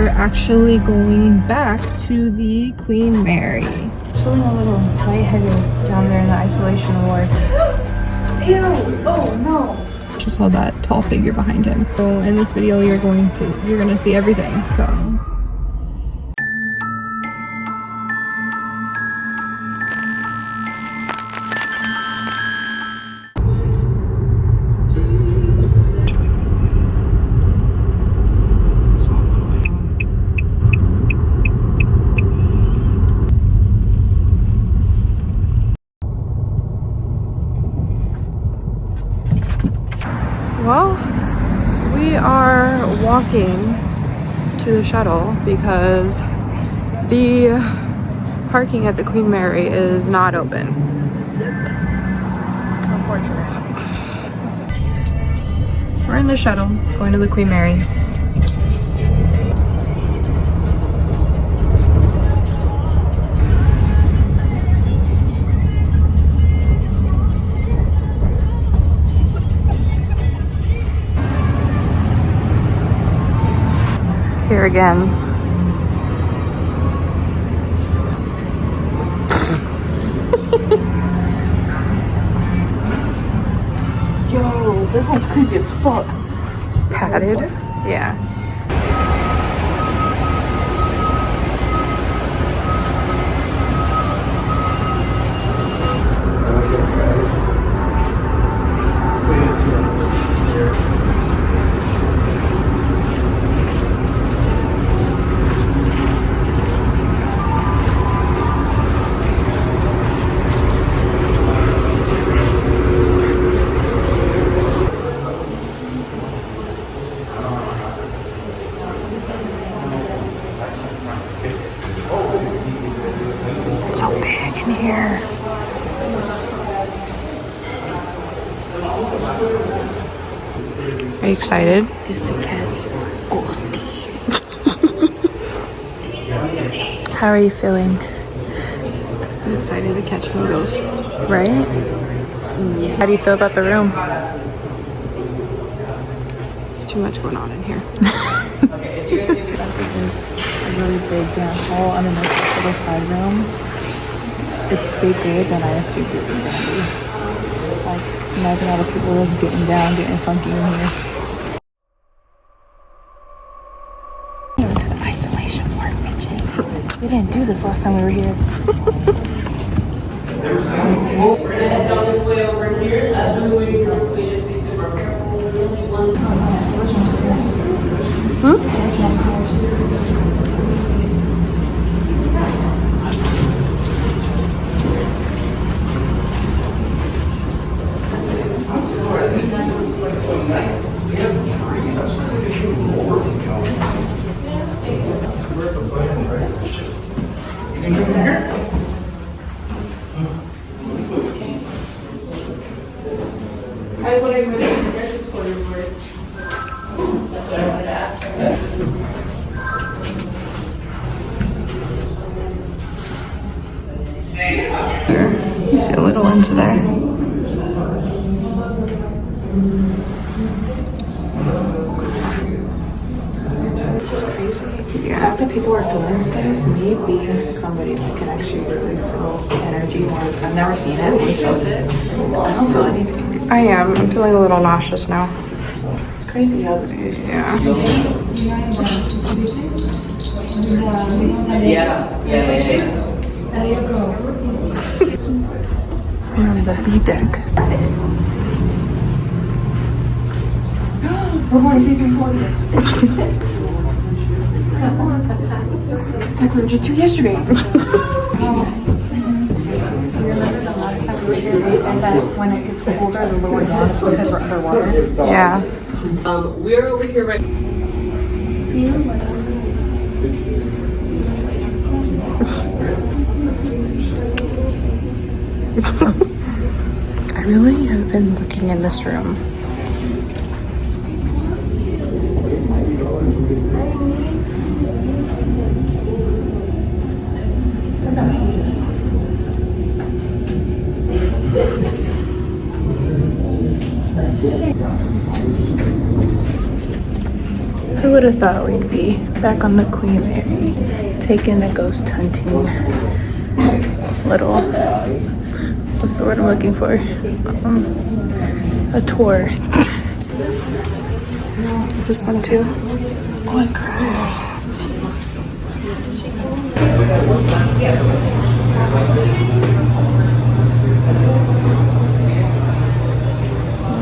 we're actually going back to the Queen Mary. Feeling a little lightheaded down there in the isolation ward. Ew! Oh no! Just saw that tall figure behind him. So in this video, you're gonna see everything. So. Well, we are walking to the shuttle because the parking at the Queen Mary is not open. Unfortunate. We're in the shuttle going to the Queen Mary. Here again. Yo, this one's creepy as fuck. Padded? Yeah. It's so big in here. Are you excited? Is to catch ghosties. How are you feeling? I'm excited to catch some ghosts. Right? Yeah. How do you feel about the room? There's too much going on in here. There's a really big dance hall underneath this little side room. It's bigger than I assumed it was gonna be. Like, imagine all the people just getting down, getting funky in here. We went to the isolation ward, bitches. We didn't do this last time we were here. We're gonna head down this way over here. As we're moving through, please just be super careful. We're the only ones. I'm surprised this is like so nice. We have trees. I'm surprised they didn't more than you. We're at the button, right? Shit. You didn't come in here? I was wondering where the nurse's quarters were. That's what I wanted to ask her. You see a little into there. This is crazy. The Yeah. fact that people are feeling stuff, me being somebody that can actually really feel energy more. I've never seen it, we felt it. I don't feel anything. I am. I'm feeling a little nauseous now. It's crazy how this goes. Yeah. We're on the B deck. We're going 340. It's like we were just here yesterday. Do you remember the last time we were here? They said that when it gets colder, the lower down it's because we're underwater. Yeah. We're over here right. I really have been looking in this room. Who would would have thought we'd be back on the Queen Mary, taking a ghost hunting little, what's the word I'm looking for? A tour. Is this one too? Oh, it crash.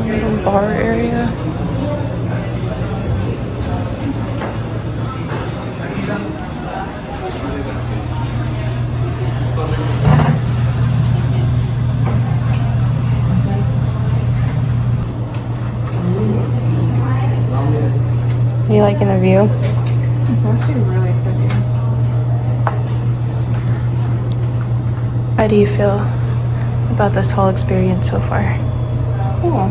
Little bar area. Are you liking the view? It's actually really pretty. How do you feel about this whole experience so far? It's cool.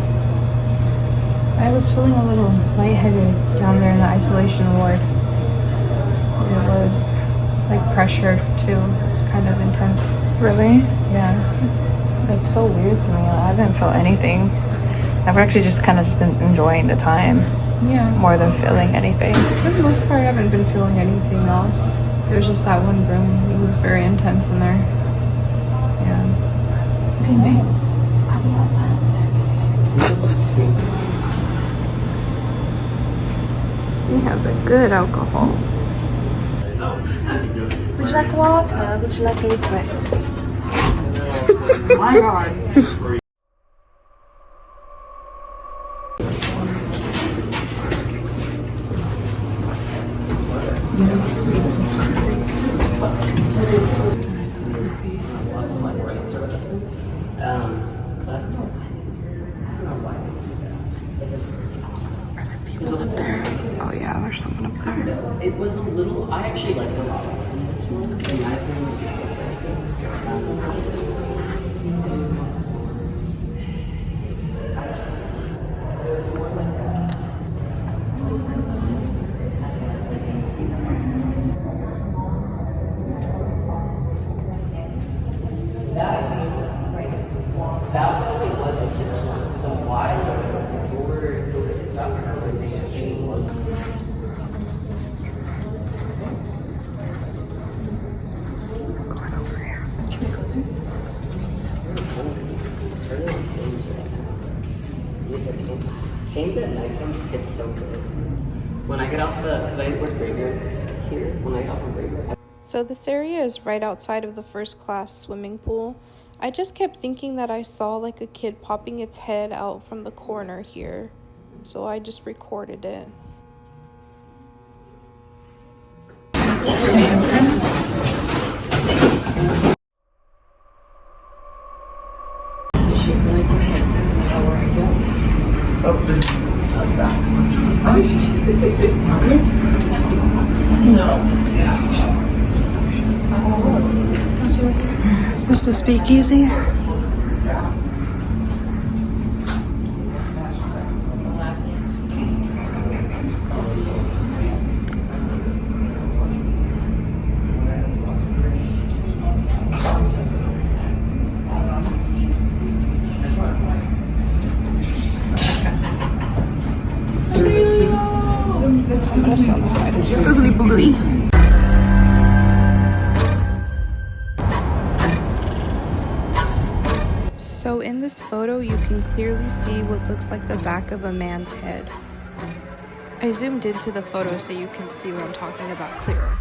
I was feeling a little lightheaded down there in the isolation ward. It was like pressured too. It was kind of intense. Really? Yeah. That's so weird to me. I haven't felt anything. I've actually just kind of just been enjoying the time Yeah. more than feeling anything. For the most part, I haven't been feeling anything else. There was just that one room. It was very intense in there. Yeah. We have the good alcohol. Would you like the water? Would you like to eat it? My God. People up there. Oh yeah, there's someone up there. It was a little. I actually liked a lot from this one, and I that probably was this one. So why is it forward? It's not really being a chain one. Canes at nighttime just get so good. When I get off because I work graveyards here, when I get off on graveyard. So this area is right outside of the first class swimming pool. I just kept thinking that I saw like a kid popping its head out from the corner here. So I just recorded it. This is the speakeasy. That's on the side of you. Boogly boogly. So in this photo, you can clearly see what looks like the back of a man's head. I zoomed into the photo so you can see what I'm talking about clearer.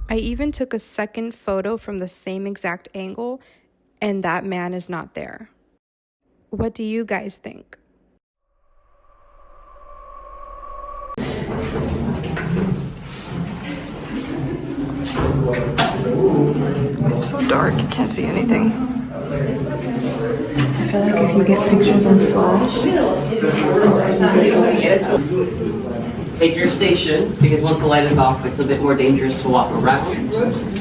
I even took a second photo from the same exact angle, and that man is not there. What do you guys think? It's so dark, you can't see anything. I feel like if you get pictures on flash, Take your stations because once the light is off, it's a bit more dangerous to walk around.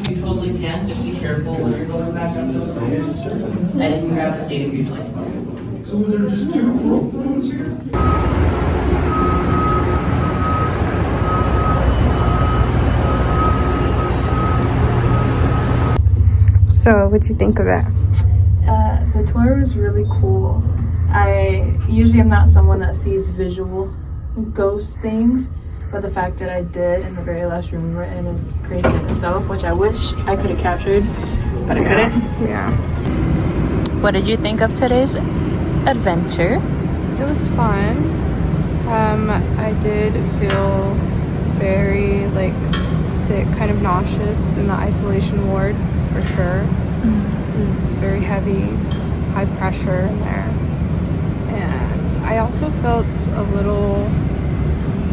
You totally can. Just be careful when you're going back up those stairs. And you can grab a state if you'd like. So there are just two rope ones here? So, what'd you think of it? the tour was really cool. I usually am not someone that sees visual ghost things, But the fact that I did in the very last room we were in is crazy in itself, which I wish I could have captured, but I couldn't. Yeah. What did you think of today's adventure? It was fun. I did feel very like sick, kind of nauseous in the isolation ward for sure. It was very heavy, high pressure in there. And I also felt a little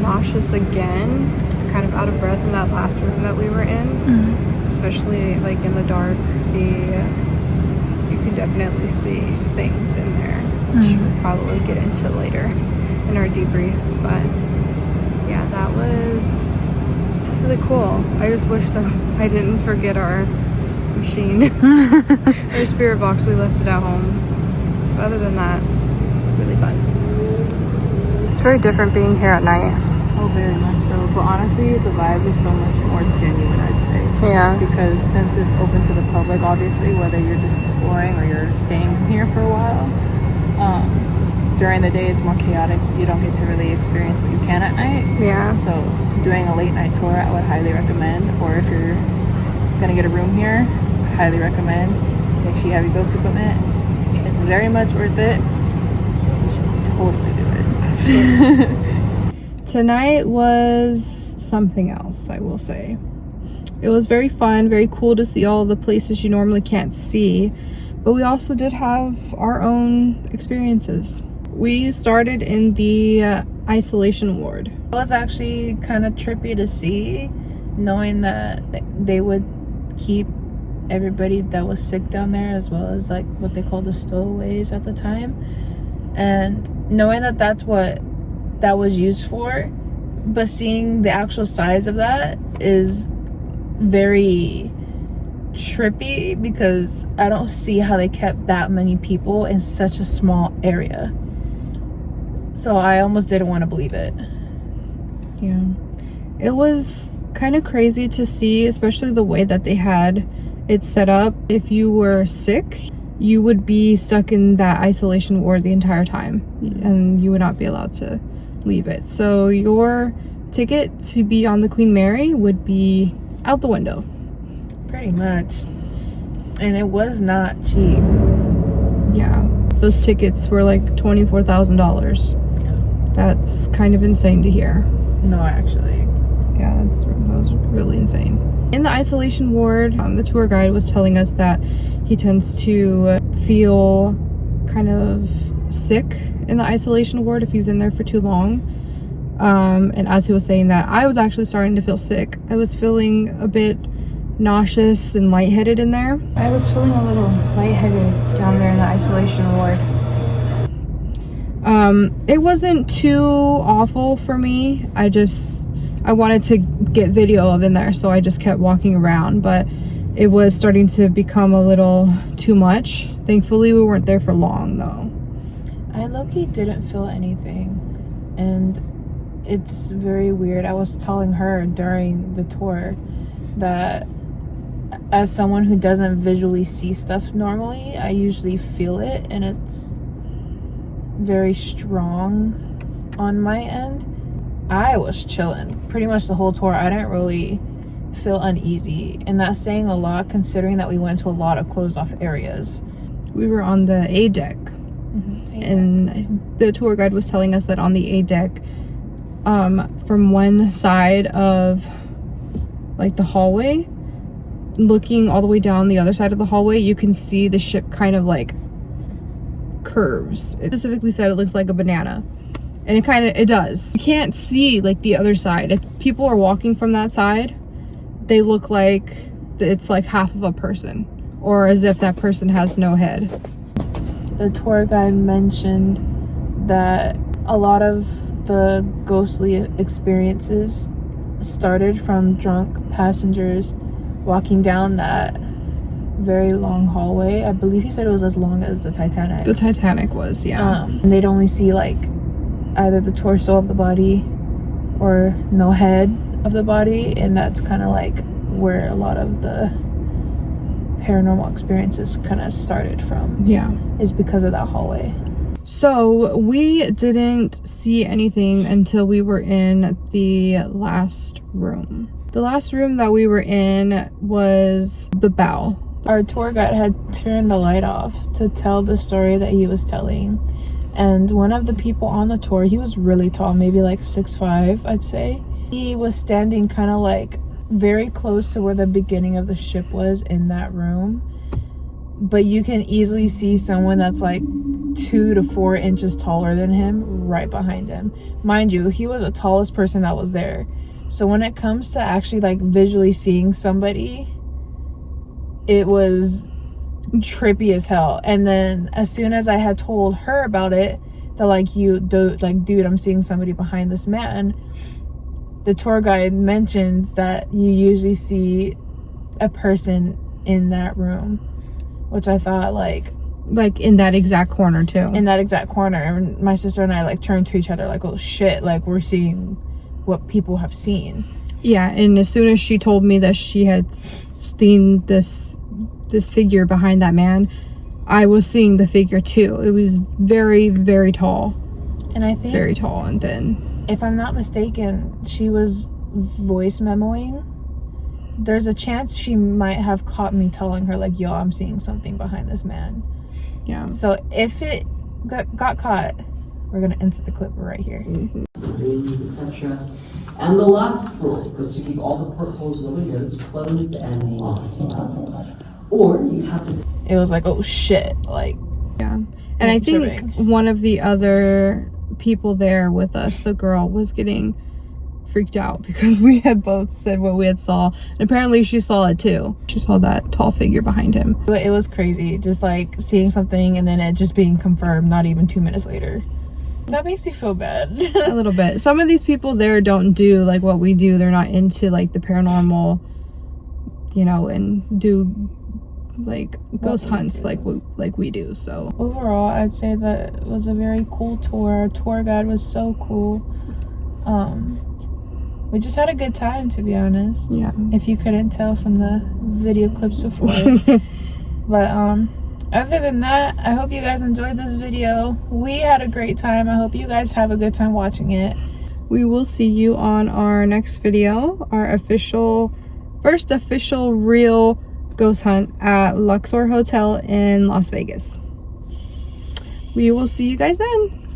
nauseous again, kind of out of breath in that last room that we were in, especially like in the dark. You can definitely see things in there, which we'll probably get into later in our debrief. But yeah, that was really cool. I just wish that I didn't forget our machine, our spirit box. We left it at home. But other than that, really fun. It's very different being here at night. Oh, very much so. But honestly, the vibe is so much more genuine, I'd say. Yeah. Because since it's open to the public, obviously, whether you're just exploring or you're staying here for a while, during the day it's more chaotic. You don't get to really experience what you can at night. Yeah. So doing a late night tour, I would highly recommend. Or if you're gonna get a room here, I highly recommend. Make sure you have your ghost equipment. It's very much worth it. You should totally do it. Tonight was something else, I will say. It was very fun, very cool to see all of the places you normally can't see, but we also did have our own experiences. We started in the isolation ward. It was actually kind of trippy to see, knowing that they would keep everybody that was sick down there, as well as like what they called the stowaways at the time, and knowing that that's what that was used for, but seeing the actual size of that is very trippy, because I don't see how they kept that many people in such a small area. So I almost didn't want to believe it. Yeah. It was kind of crazy to see, especially the way that they had it set up. If you were sick, you would be stuck in that isolation ward the entire time, and you would not be allowed to leave it. So your ticket to be on the Queen Mary would be out the window. Pretty much. And it was not cheap. Yeah. Those tickets were like $24,000. That's kind of insane to hear. No, actually. Yeah, that was really insane. In the isolation ward, the tour guide was telling us that he tends to feel kind of sick in the isolation ward if he's in there for too long. And as he was saying that, I was actually starting to feel sick. I was feeling a bit nauseous and lightheaded in there. I was feeling a little lightheaded down there in the isolation ward. It wasn't too awful for me. I wanted to get video of in there, so I just kept walking around, but it was starting to become a little too much. Thankfully, we weren't there for long though. I low-key didn't feel anything, and it's very weird. I was telling her during the tour that as someone who doesn't visually see stuff normally, I usually feel it, and it's very strong on my end. I was chilling pretty much the whole tour. I didn't really feel uneasy, and that's saying a lot considering that we went to a lot of closed off areas. We were on the A deck, and the tour guide was telling us that on the A deck, from one side of like the hallway, looking all the way down the other side of the hallway, you can see the ship kind of like curves. It specifically said it looks like a banana, and it does. You can't see like the other side. If people are walking from that side, they look like it's like half of a person, or as if that person has no head. The tour guide mentioned that a lot of the ghostly experiences started from drunk passengers walking down that very long hallway. I believe he said it was as long as the Titanic. The Titanic was, yeah. And they'd only see like either the torso of the body or no head of the body, and that's kind of like where a lot of the paranormal experiences kind of started from. Yeah. Is because of that hallway. So we didn't see anything until we were in the last room. The last room that we were in was the bow. Our tour guide had turned the light off to tell the story that he was telling. And one of the people on the tour, he was really tall, maybe like 6'5", I'd say. He was standing kind of like very close to where the beginning of the ship was in that room. But you can easily see someone that's like 2 to 4 inches taller than him right behind him. Mind you, he was the tallest person that was there. So when it comes to actually like visually seeing somebody, it was trippy as hell. And then as soon as I had told her about it, that like, dude, I'm seeing somebody behind this man, the tour guide mentions that you usually see a person in that room, which I thought like in that exact corner too. In that exact corner. And my sister and I like turned to each other like, oh shit, like we're seeing what people have seen. Yeah, and as soon as she told me that she had seen this figure behind that man, I was seeing the figure too. It was very, very tall. And I think very tall and thin. If I'm not mistaken, she was voice memoing. There's a chance she might have caught me telling her like, yo, I'm seeing something behind this man. Yeah. So if it got caught, we're gonna insert the clip right here. Etc. And the last rule was to keep all the portholes and windows closed and locked. Or you have to. It was like, oh shit, like. Yeah. And I think tripping. One of the other people there with us, the girl, was getting freaked out because we had both said what we had saw. And apparently she saw it too. She saw that tall figure behind him. It was crazy, just like seeing something and then it just being confirmed not even 2 minutes later. That makes me feel bad. A little bit. Some of these people there don't do like what we do. They're not into like the paranormal, you know, and do like ghost hunts like we do. So overall, I'd say that it was a very cool tour. Our tour guide was so cool. We just had a good time, to be honest. Yeah. If you couldn't tell from the video clips before. But other than that, I hope you guys enjoyed this video. We had a great time. I hope you guys have a good time watching it. We will see you on our next video, our first official real ghost hunt at Luxor Hotel in Las Vegas. We will see you guys then.